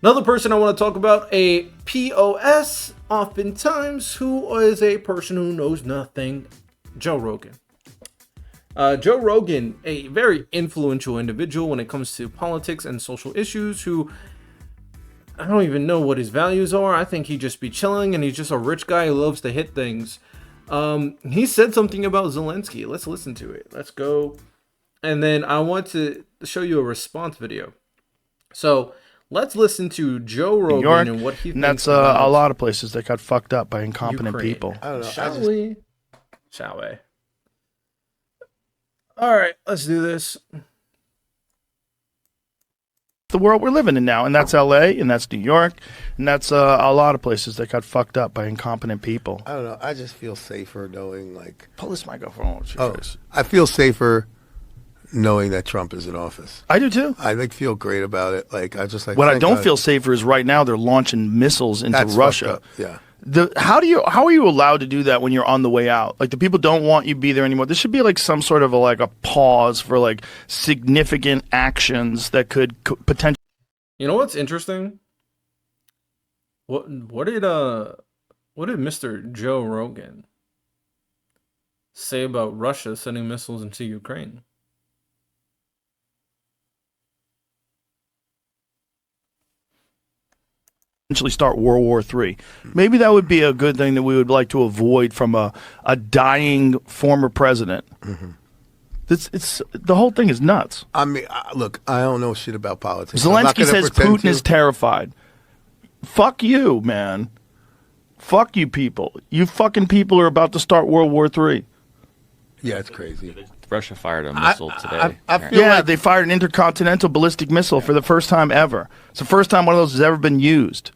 Another person I want to talk about, a POS, oftentimes, who is a person who knows nothing, Joe Rogan. Joe Rogan, a very influential individual when it comes to politics and social issues, who I don't even know what his values are. I think he'd just be chilling, and he's just a rich guy who loves to hit things. He said something about Zelensky. Let's listen to it. Let's go. And then I want to show you a response video. So let's listen to Joe Rogan York, and what he and thinks that's about a lot of places that got fucked up by incompetent Ukraine. people. I don't know. Shall we? Shall we? All right, let's do this. The world we're living in now, and that's LA, and that's New York, and that's a lot of places that got fucked up by incompetent people. I don't know. I just feel safer knowing, like, Pull this microphone with your face. I feel safer knowing that Trump is in office. I do too. I feel great about it. Like, I just like. What I thank don't God. feel safer is right now they're launching missiles into That's Russia. fucked up. Yeah. How are you allowed to do that when you're on the way out? Like, the people don't want you to be there anymore. There should be like some sort of a pause for like significant actions that could potentially. You know what's interesting? What did Mr. Joe Rogan say about Russia sending missiles into Ukraine? Start World War III. Maybe that would be a good thing that we would like to avoid from a dying former president. Mm-hmm. It's the whole thing is nuts. I mean, look, I don't know shit about politics. I'm not Zelensky gonna says pretend Putin to. is terrified. Fuck you, man. Fuck you people. You fucking people are about to start World War III. Yeah, it's crazy. Russia fired a missile today. I feel Yeah, like they fired an intercontinental ballistic missile for the first time ever. It's the first time one of those has ever been used.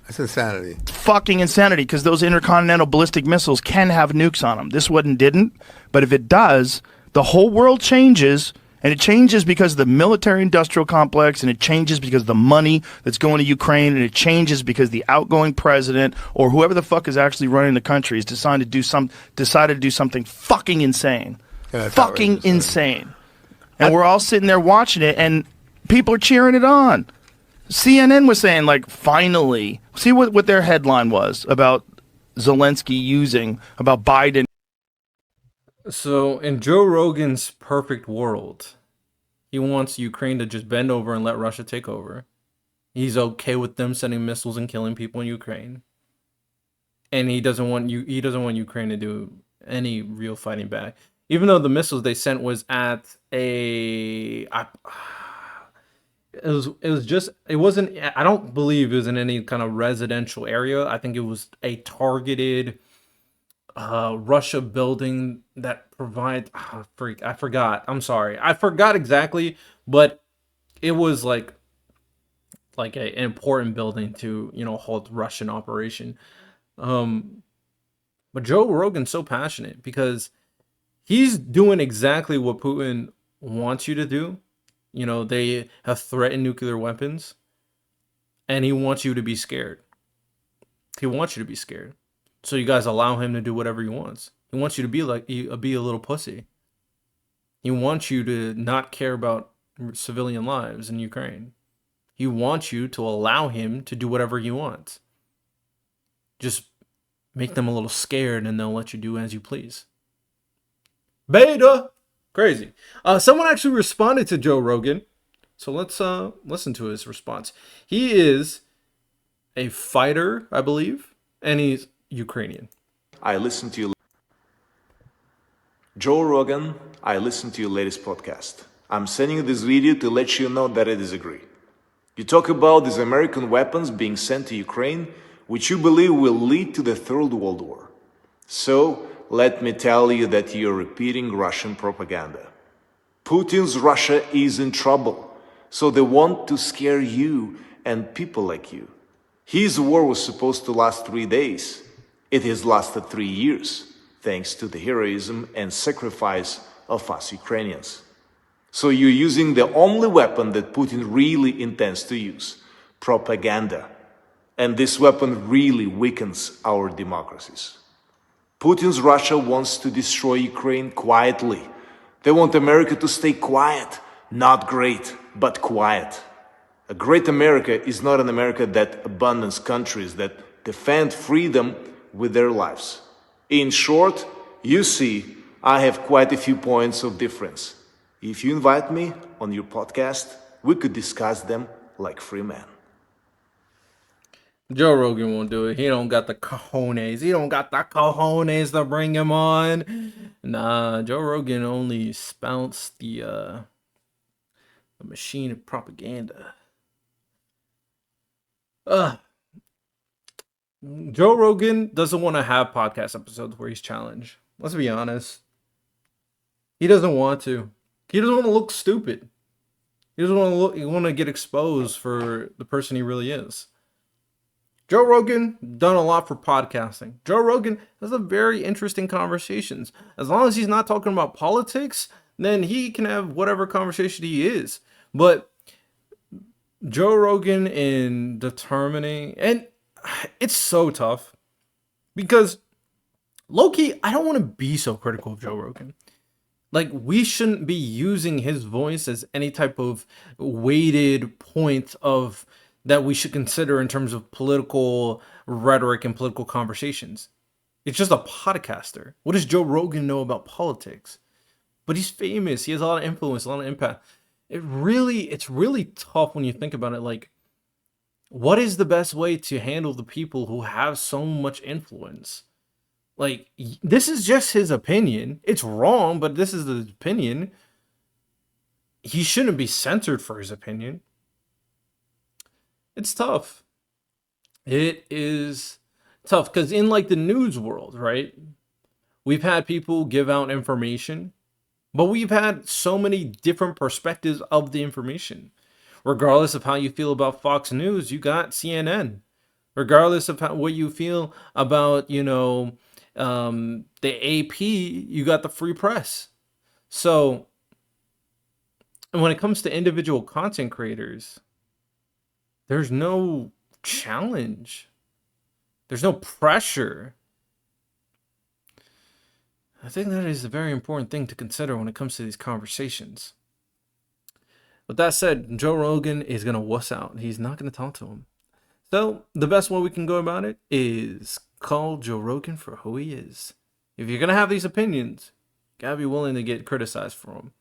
it's insanity. Fucking insanity, because those intercontinental ballistic missiles can have nukes on them. This one didn't, but if it does, the whole world changes, and it changes because of the military-industrial complex, and it changes because of the money that's going to Ukraine, and it changes because the outgoing president or whoever the fuck is actually running the country has decided to do something fucking insane. Yeah, it's Fucking outrageous, insane. And we're all sitting there watching it, and people are cheering it on. CNN was saying, like, finally, see what their headline was about Zelensky about Biden. So, in Joe Rogan's perfect world, he wants Ukraine to just bend over and let Russia take over. He's okay with them sending missiles and killing people in Ukraine. And he doesn't want Ukraine to do any real fighting back. Even though the missiles they sent was at it wasn't, I don't believe it was in any kind of residential area. I think it was a targeted Russia building that provides I forgot. I'm sorry. I forgot exactly, but it was like an important building to, hold Russian operation. But Joe Rogan's so passionate because he's doing exactly what Putin wants you to do. They have threatened nuclear weapons, and he wants you to be scared. He wants you to be scared. So you guys allow him to do whatever he wants. He wants you to be a little pussy. He wants you to not care about civilian lives in Ukraine. He wants you to allow him to do whatever he wants. Just make them a little scared, and they'll let you do as you please. Beta! Crazy. Someone actually responded to Joe Rogan. So let's listen to his response. He is a fighter, I believe, and he's Ukrainian. I listened to you. Joe Rogan, I listened to your latest podcast. I'm sending you this video to let you know that I disagree. You talk about these American weapons being sent to Ukraine, which you believe will lead to the Third World War. So, let me tell you that you're repeating Russian propaganda. Putin's Russia is in trouble, so they want to scare you and people like you. His war was supposed to last 3 days. It has lasted 3 years, thanks to the heroism and sacrifice of us Ukrainians. So you're using the only weapon that Putin really intends to use, propaganda. And this weapon really weakens our democracies. Putin's Russia wants to destroy Ukraine quietly. They want America to stay quiet, not great, but quiet. A great America is not an America that abandons countries that defend freedom with their lives. In short, you see, I have quite a few points of difference. If you invite me on your podcast, we could discuss them like free men. Joe Rogan won't do it. He don't got the cojones. He don't got the cojones to bring him on. Nah, Joe Rogan only spouts the machine of propaganda. Joe Rogan doesn't want to have podcast episodes where he's challenged. Let's be honest. He doesn't want to. He doesn't want to look stupid. He doesn't want to look. He want to get exposed for the person he really is. Joe Rogan done a lot for podcasting. Joe Rogan has a very interesting conversations. As long as he's not talking about politics, then he can have whatever conversation he is. But Joe Rogan in determining, and it's so tough because low-key, I don't want to be so critical of Joe Rogan. Like, we shouldn't be using his voice as any type of weighted point of that we should consider in terms of political rhetoric and political conversations. It's just a podcaster. What does Joe Rogan know about politics? But he's famous. He has a lot of influence, a lot of impact. It's really tough when you think about it. Like, what is the best way to handle the people who have so much influence? Like, this is just his opinion. It's wrong, but this is his opinion. He shouldn't be censored for his opinion. It's tough. It is tough because in like the news world, right? We've had people give out information, but we've had so many different perspectives of the information. Regardless of how you feel about Fox News, you got CNN. Regardless of what you feel about, the AP, you got the free press. So, and when it comes to individual content creators, there's no challenge. There's no pressure. I think that is a very important thing to consider when it comes to these conversations. With that said, Joe Rogan is going to wuss out. He's not going to talk to him. So the best way we can go about it is call Joe Rogan for who he is. If you're going to have these opinions, you got to be willing to get criticized for them.